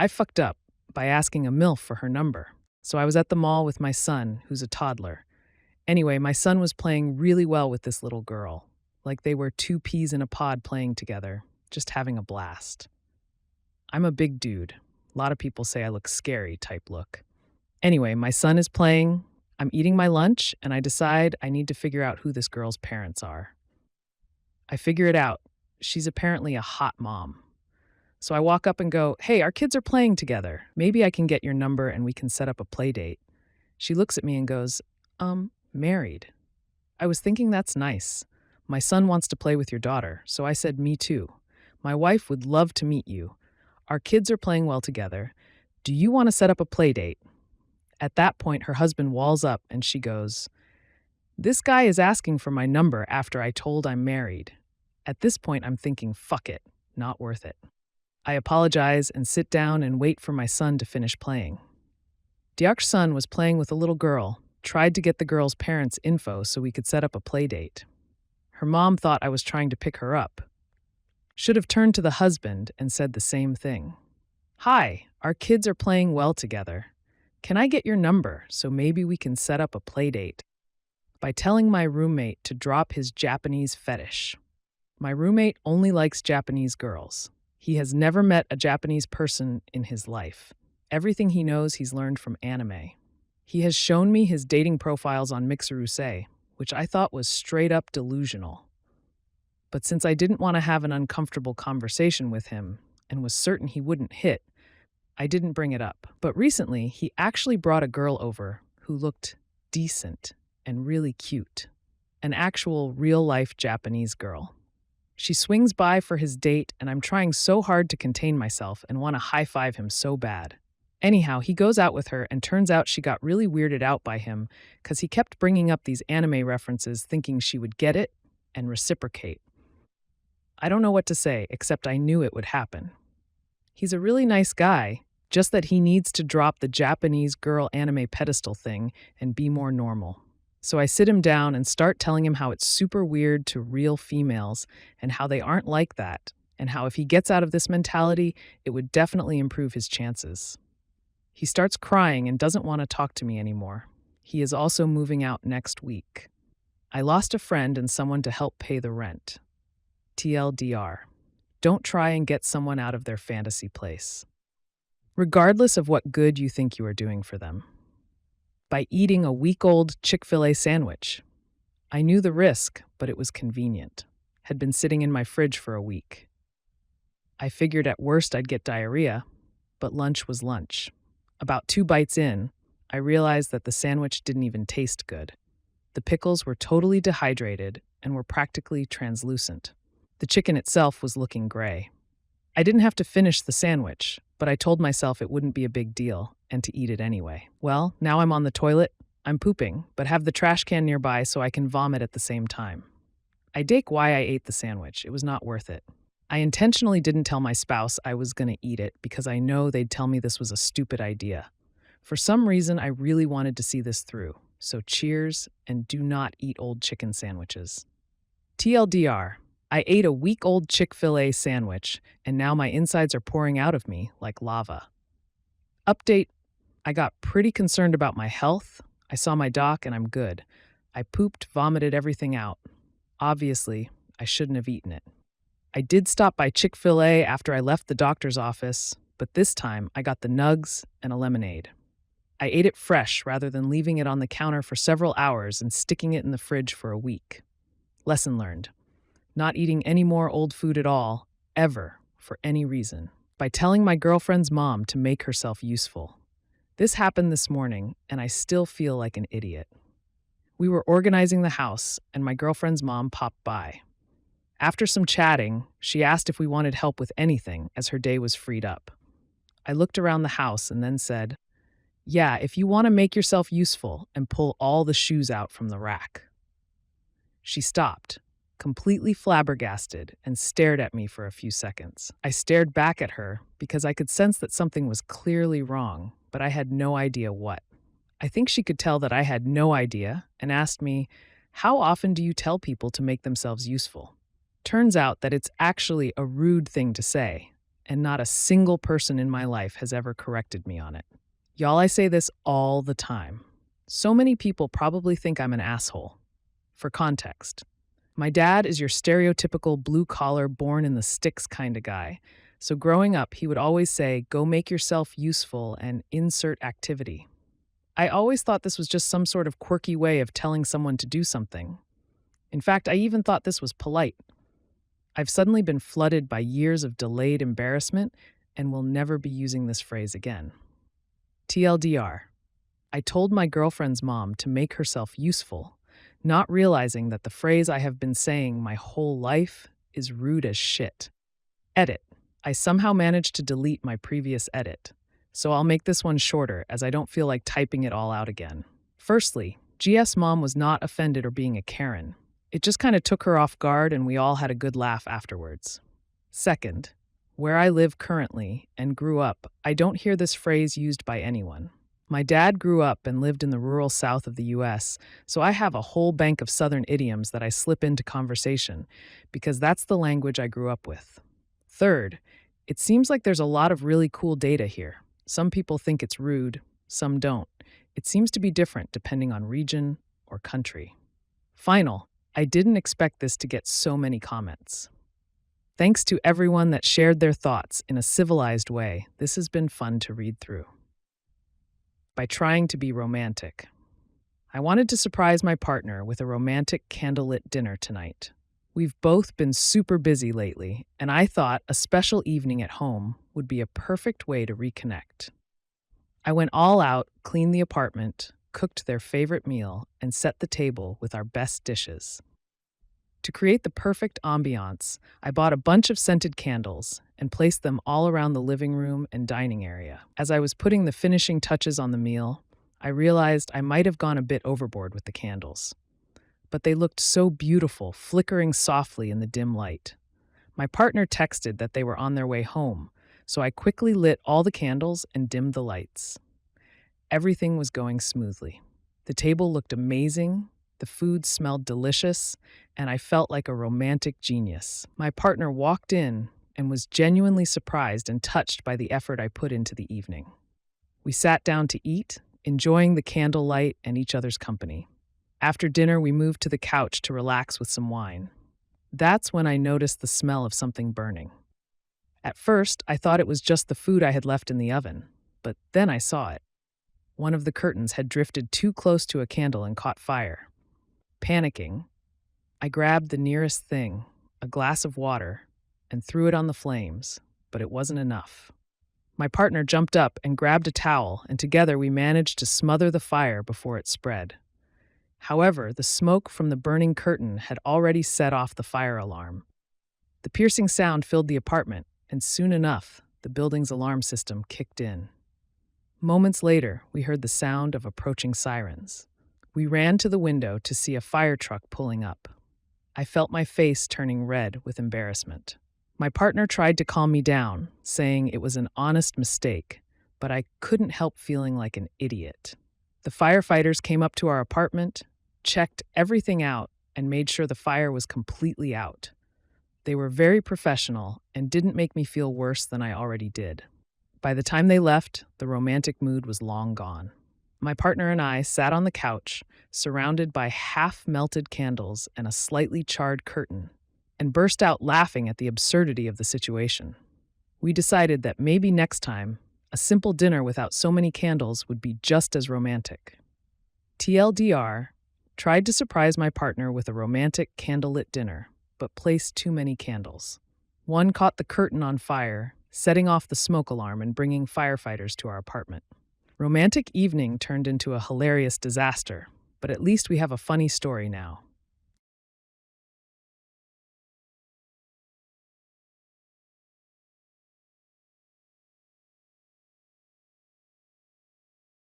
I fucked up by asking a MILF for her number. So I was at the mall with my son, who's a toddler. Anyway, my son was playing really well with this little girl, like they were two peas in a pod playing together, just having a blast. I'm a big dude. A lot of people say I look scary type look. Anyway, my son is playing, I'm eating my lunch, and I decide I need to figure out who this girl's parents are. I figure it out. She's apparently a hot mom. So I walk up and go, "Hey, our kids are playing together. Maybe I can get your number and we can set up a play date." She looks at me and goes, married. I was thinking that's nice. My son wants to play with your daughter, so I said, me too. My wife would love to meet you. Our kids are playing well together. Do you want to set up a play date? At that point, her husband walls up and she goes, "This guy is asking for my number after I told I'm married." At this point, I'm thinking, fuck it, not worth it. I apologize and sit down and wait for my son to finish playing. Diak's son was playing with a little girl, tried to get the girl's parents' info so we could set up a play date. Her mom thought I was trying to pick her up. Should have turned to the husband and said the same thing. "Hi, our kids are playing well together. Can I get your number so maybe we can set up a play date?" By telling my roommate to drop his Japanese fetish. My roommate only likes Japanese girls. He has never met a Japanese person in his life. Everything he knows he's learned from anime. He has shown me his dating profiles on Mixeruse, which I thought was straight up delusional. But since I didn't want to have an uncomfortable conversation with him and was certain he wouldn't hit, I didn't bring it up. But recently, he actually brought a girl over who looked decent and really cute. An actual real-life Japanese girl. She swings by for his date, and I'm trying so hard to contain myself and want to high-five him so bad. Anyhow, he goes out with her, and turns out she got really weirded out by him because he kept bringing up these anime references thinking she would get it and reciprocate. I don't know what to say, except I knew it would happen. He's a really nice guy, just that he needs to drop the Japanese girl anime pedestal thing and be more normal. So I sit him down and start telling him how it's super weird to real females and how they aren't like that, and how if he gets out of this mentality, it would definitely improve his chances. He starts crying and doesn't want to talk to me anymore. He is also moving out next week. I lost a friend and someone to help pay the rent. TLDR. Don't try and get someone out of their fantasy place. Regardless of what good you think you are doing for them. By eating a week-old Chick-fil-A sandwich. I knew the risk, but it was convenient. Had been sitting in my fridge for a week. I figured at worst I'd get diarrhea, but lunch was lunch. About 2 bites in, I realized that the sandwich didn't even taste good. The pickles were totally dehydrated and were practically translucent. The chicken itself was looking gray. I didn't have to finish the sandwich, but I told myself it wouldn't be a big deal and to eat it anyway. Well, now I'm on the toilet, I'm pooping, but have the trash can nearby so I can vomit at the same time. I dake why I ate the sandwich. It was not worth it. I intentionally didn't tell my spouse I was going to eat it because I know they'd tell me this was a stupid idea. For some reason, I really wanted to see this through. So cheers, and do not eat old chicken sandwiches. TLDR. I ate a week-old Chick-fil-A sandwich, and now my insides are pouring out of me like lava. Update. I got pretty concerned about my health. I saw my doc, and I'm good. I pooped, vomited everything out. Obviously, I shouldn't have eaten it. I did stop by Chick-fil-A after I left the doctor's office, but this time I got the nugs and a lemonade. I ate it fresh rather than leaving it on the counter for several hours and sticking it in the fridge for a week. Lesson learned. Not eating any more old food at all, ever, for any reason. By telling my girlfriend's mom to make herself useful. This happened this morning, and I still feel like an idiot. We were organizing the house, and my girlfriend's mom popped by. After some chatting, she asked if we wanted help with anything, as her day was freed up. I looked around the house and then said, "Yeah, if you want to make yourself useful and pull all the shoes out from the rack." She stopped, completely flabbergasted, and stared at me for a few seconds. I stared back at her because I could sense that something was clearly wrong, but I had no idea what. I think she could tell that I had no idea and asked me, "How often do you tell people to make themselves useful?" Turns out that it's actually a rude thing to say, and not a single person in my life has ever corrected me on it. Y'all, I say this all the time. So many people probably think I'm an asshole. For context, my dad is your stereotypical blue-collar, born-in-the-sticks kind of guy. So growing up, he would always say, go make yourself useful and insert activity. I always thought this was just some sort of quirky way of telling someone to do something. In fact, I even thought this was polite. I've suddenly been flooded by years of delayed embarrassment and will never be using this phrase again. TLDR, I told my girlfriend's mom to make herself useful, not realizing that the phrase I have been saying my whole life is rude as shit. Edit. I somehow managed to delete my previous edit, so I'll make this one shorter as I don't feel like typing it all out again. Firstly, GS mom was not offended or being a Karen. It just kind of took her off guard and we all had a good laugh afterwards. Second, where I live currently and grew up, I don't hear this phrase used by anyone. My dad grew up and lived in the rural south of the US, so I have a whole bank of southern idioms that I slip into conversation because that's the language I grew up with. Third, it seems like there's a lot of really cool data here. Some people think it's rude, some don't. It seems to be different depending on region or country. Final, I didn't expect this to get so many comments. Thanks to everyone that shared their thoughts in a civilized way. This has been fun to read through. By trying to be romantic. I wanted to surprise my partner with a romantic candlelit dinner tonight. We've both been super busy lately, and I thought a special evening at home would be a perfect way to reconnect. I went all out, cleaned the apartment, cooked their favorite meal, and set the table with our best dishes. To create the perfect ambiance, I bought a bunch of scented candles and placed them all around the living room and dining area. As I was putting the finishing touches on the meal, I realized I might have gone a bit overboard with the candles. But they looked so beautiful, flickering softly in the dim light. My partner texted that they were on their way home, so I quickly lit all the candles and dimmed the lights. Everything was going smoothly. The table looked amazing, the food smelled delicious, and I felt like a romantic genius. My partner walked in and was genuinely surprised and touched by the effort I put into the evening. We sat down to eat, enjoying the candlelight and each other's company. After dinner, we moved to the couch to relax with some wine. That's when I noticed the smell of something burning. At first, I thought it was just the food I had left in the oven, but then I saw it. One of the curtains had drifted too close to a candle and caught fire. Panicking, I grabbed the nearest thing, a glass of water, and threw it on the flames, but it wasn't enough. My partner jumped up and grabbed a towel, and together we managed to smother the fire before it spread. However, the smoke from the burning curtain had already set off the fire alarm. The piercing sound filled the apartment, and soon enough, the building's alarm system kicked in. Moments later, we heard the sound of approaching sirens. We ran to the window to see a fire truck pulling up. I felt my face turning red with embarrassment. My partner tried to calm me down, saying it was an honest mistake, but I couldn't help feeling like an idiot. The firefighters came up to our apartment, checked everything out, and made sure the fire was completely out. They were very professional and didn't make me feel worse than I already did. By the time they left, the romantic mood was long gone. My partner and I sat on the couch, surrounded by half-melted candles and a slightly charred curtain, and burst out laughing at the absurdity of the situation. We decided that maybe next time, a simple dinner without so many candles would be just as romantic. TLDR, tried to surprise my partner with a romantic candlelit dinner, but placed too many candles. One caught the curtain on fire, setting off the smoke alarm and bringing firefighters to our apartment. Romantic evening turned into a hilarious disaster, but at least we have a funny story now.